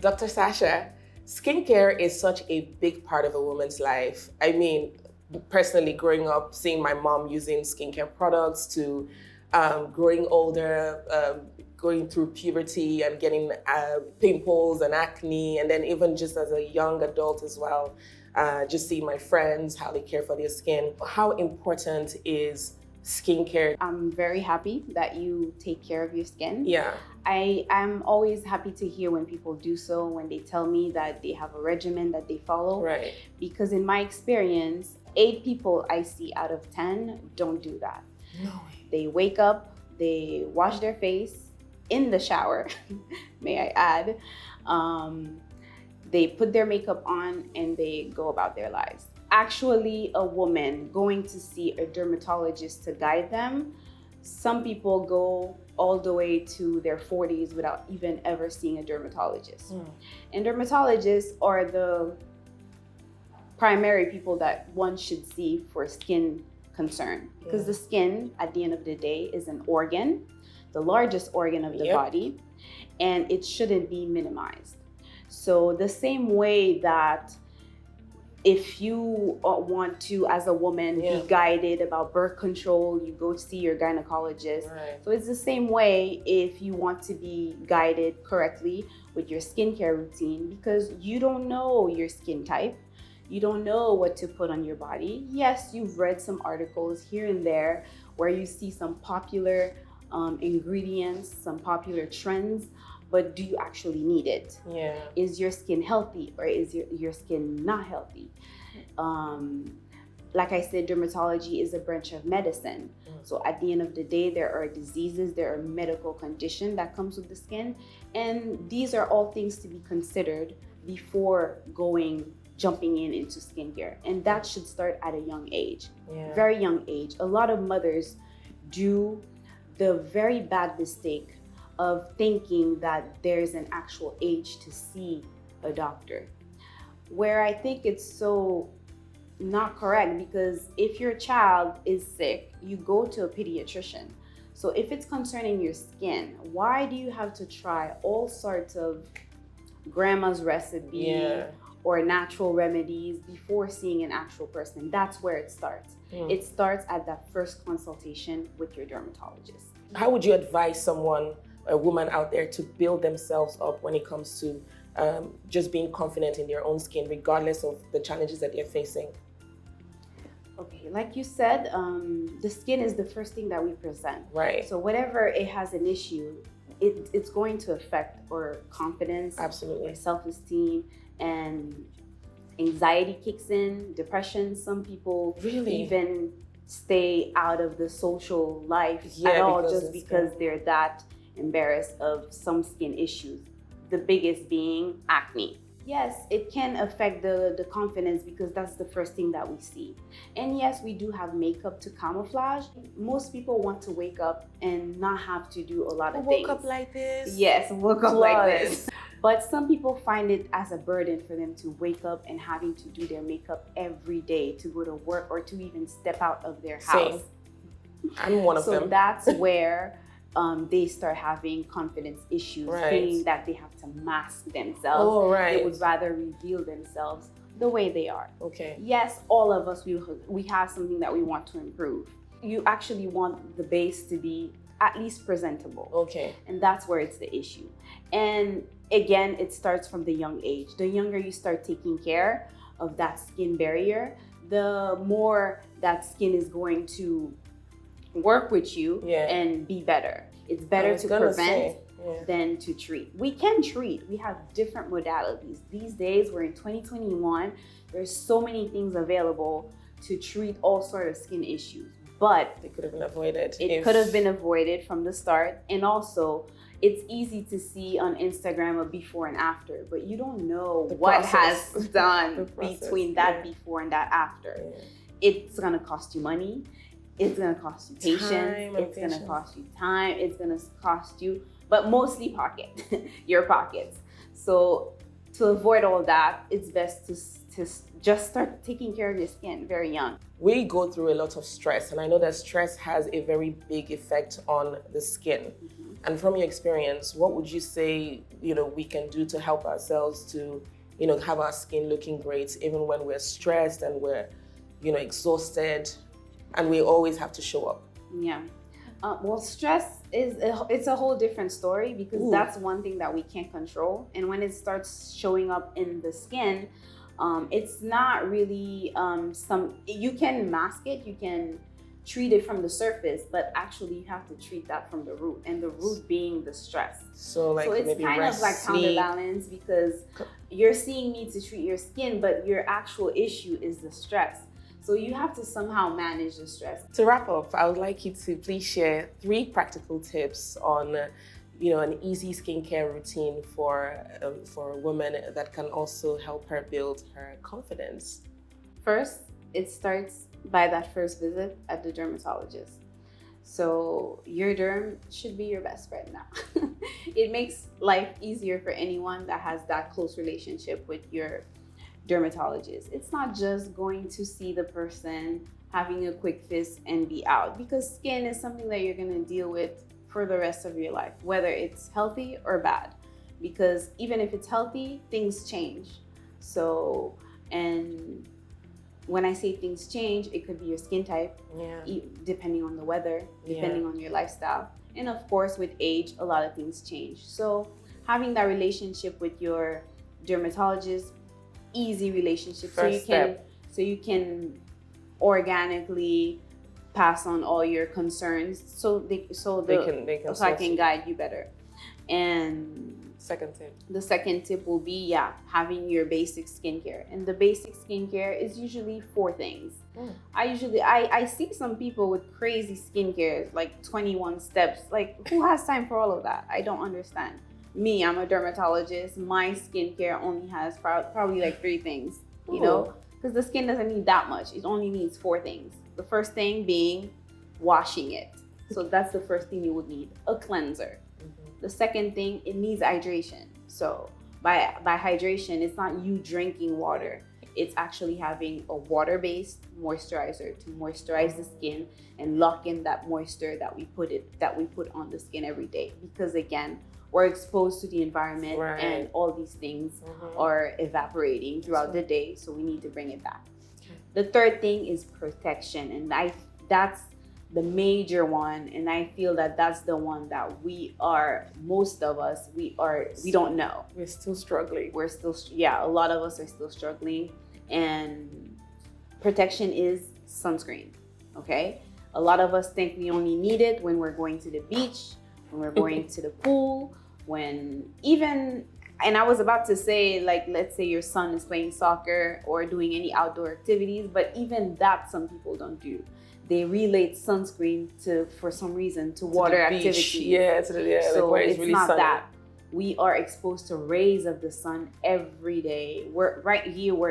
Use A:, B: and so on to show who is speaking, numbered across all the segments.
A: Dr. Sasha, skincare is such a big part of a woman's life. I mean, personally, growing up, seeing my mom using skincare products to growing older, going through puberty and getting pimples and acne, and then even just as a young adult as well, just seeing my friends, how they care for their skin. How important is skincare?
B: I'm very happy that you take care of your skin.
A: Yeah.
B: I'm always happy to hear when people do so, when they tell me that they have a regimen that they follow.
A: Right.
B: Because in my experience, 8 people I see out of 10 don't do that.
A: No way.
B: They wake up, they wash their face in the shower, may I add. They put their makeup on and they go about their lives. Actually, a woman going to see a dermatologist to guide them, some people go all the way to their 40s without even ever seeing a dermatologist. And dermatologists are the primary people that one should see for skin concern, because the skin at the end of the day is an organ, the largest organ of the body, and it shouldn't be minimized. So the same way that if you want to, as a woman, be guided about birth control, you go see your gynecologist.
A: Right.
B: So it's the same way if you want to be guided correctly with your skincare routine, because you don't know your skin type. You don't know what to put on your body. Yes, you've read some articles here and there where you see some popular ingredients, some popular trends, but do you actually need it?
A: Yeah.
B: Is your skin healthy or is your skin not healthy? Like I said, dermatology is a branch of medicine. So at the end of the day, there are diseases, there are medical conditions that comes with the skin. And these are all things to be considered before jumping into skincare. And that should start at a young age, very young age. A lot of mothers do the very bad mistake of thinking that there's an actual age to see a doctor, where I think it's so not correct, because if your child is sick, you go to a pediatrician. So if it's concerning your skin, why do you have to try all sorts of grandma's recipe or natural remedies before seeing an actual person? That's where it starts. It starts at that first consultation with your dermatologist.
A: How would you advise a woman out there, to build themselves up when it comes to just being confident in their own skin, regardless of the challenges that they're facing?
B: Okay, like you said, the skin is the first thing that we present.
A: Right.
B: So whatever it has an issue, it's going to affect our confidence,
A: absolutely,
B: our self-esteem, and anxiety kicks in, depression. Some people even stay out of the social life at all just because they're that embarrassed of some skin issues, the biggest being acne. Yes, it can affect the confidence, because that's the first thing that we see. And yes, we do have makeup to camouflage. Most people want to wake up and not have to do a lot of things.
A: Woke up like this?
B: Yes, woke up like this. But some people find it as a burden for them to wake up and having to do their makeup every day to go to work or to even step out of their house.
A: I'm one of them.
B: So that's where they start having confidence issues, feeling that they have to mask themselves. They would rather reveal themselves the way they are.
A: Okay.
B: Yes, all of us, we have something that we want to improve. You actually want the base to be at least presentable.
A: Okay.
B: And that's where it's the issue. And again, it starts from the young age. The younger you start taking care of that skin barrier, the more that skin is going to work with you and be better. It's better to prevent than to treat. We can treat. We have different modalities. These days, we're in 2021. There's so many things available to treat all sorts of skin issues. But
A: it could have been avoided.
B: It could have been avoided from the start. And also, it's easy to see on Instagram a before and after, but you don't know what has done between that before and that after. It's gonna cost you money. It's gonna cost you patience. It's gonna cost you time. It's gonna cost you, but mostly your pockets. So To avoid all that, it's best to just start taking care of your skin very young.
A: We go through a lot of stress, and I know that stress has a very big effect on the skin. And from your experience, what would you say, we can do to help ourselves to, have our skin looking great, even when we're stressed and we're, exhausted, and we always have to show up?
B: Yeah. Well, stress it's a whole different story, because that's one thing that we can't control. And when it starts showing up in the skin, it's not really you can mask it, you can treat it from the surface, but actually you have to treat that from the root, and the root being the stress.
A: So
B: it's
A: maybe
B: kind of like counterbalance, because you're seeing me to treat your skin, but your actual issue is the stress. So you have to somehow manage the stress.
A: To wrap up, I would like you to please share 3 practical tips on an easy skincare routine for a woman that can also help her build her confidence.
B: First, it starts by that first visit at the dermatologist. So your derm should be your best friend now. It makes life easier for anyone that has that close relationship with your dermatologist. It's not just going to see the person, having a quick fix and be out, because skin is something that you're going to deal with for the rest of your life, whether it's healthy or bad. Because even if it's healthy, things change. So, and when I say things change, it could be your skin type, depending on the weather, depending on your lifestyle. And of course, with age, a lot of things change. So having that relationship with your dermatologist, easy relationship, so you can organically pass on all your concerns, so I can guide you better. And the second tip will be having your basic skincare. And the basic skincare is usually 4 things. I see some people with crazy skincare, like 21 steps. Like, who has time for all of that? I don't understand. Me, I'm a dermatologist. My skincare only has probably like 3 things, because the skin doesn't need that much. It only needs 4 things. The first thing being washing it. So that's the first thing you would need, a cleanser. The second thing, it needs hydration. So by hydration, it's not you drinking water. It's actually having a water-based moisturizer to moisturize the skin and lock in that moisture that we put on the skin every day. Because again, we're exposed to the environment, and all these things are evaporating throughout the day, so we need to bring it back. The third thing is protection, and that's the major one, and I feel that that's the one that most of us, we don't know.
A: We're still struggling.
B: A lot of us are still struggling. And protection is sunscreen, okay? A lot of us think we only need it when we're going to the beach, when we're going to the pool, and I was about to say, like, let's say your son is playing soccer or doing any outdoor activities, but even that some people don't do. They relate sunscreen for some reason to water activities. So
A: like
B: it's
A: really
B: not
A: sunny.
B: that. We are exposed to rays of the sun every day. We're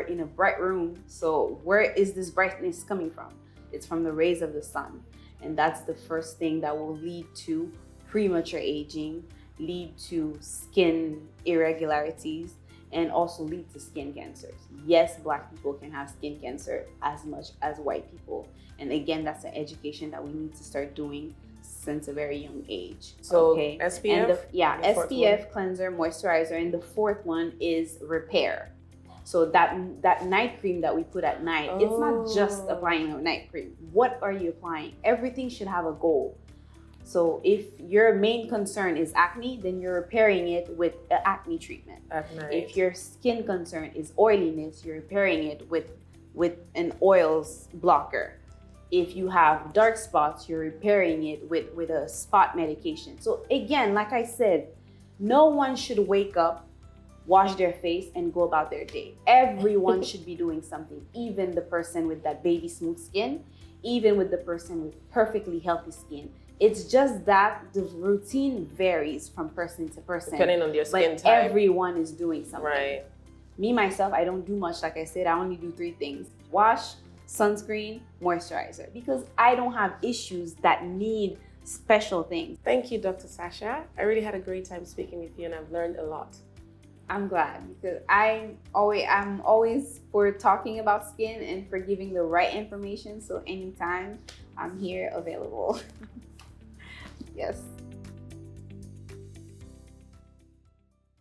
B: in a bright room. So where is this brightness coming from? It's from the rays of the sun. And that's the first thing that will lead to premature aging, lead to skin irregularities, and also lead to skin cancers. Yes, Black people can have skin cancer as much as white people. And again, that's an education that we need to start doing since a very young age.
A: So SPF?
B: And SPF, cleanser, moisturizer. And the 4th one is repair. So that night cream that we put at night, it's not just applying a night cream. What are you applying? Everything should have a goal. So if your main concern is acne, then you're repairing it with an acne treatment.
A: At night.
B: If your skin concern is oiliness, you're repairing it with an oils blocker. If you have dark spots, you're repairing it with a spot medication. So again, like I said, no one should wake up, wash their face, and go about their day. Everyone should be doing something, even the person with that baby smooth skin, even with the person with perfectly healthy skin. It's just that the routine varies from person to person.
A: Depending on their skin
B: but
A: type.
B: Everyone is doing something.
A: Right.
B: Me, myself, I don't do much. Like I said, I only do 3 things. Wash, sunscreen, moisturizer. Because I don't have issues that need special things.
A: Thank you, Dr. Sasha. I really had a great time speaking with you, and I've learned a lot.
B: I'm glad because I'm always for talking about skin and for giving the right information. So anytime I'm here available. Yes.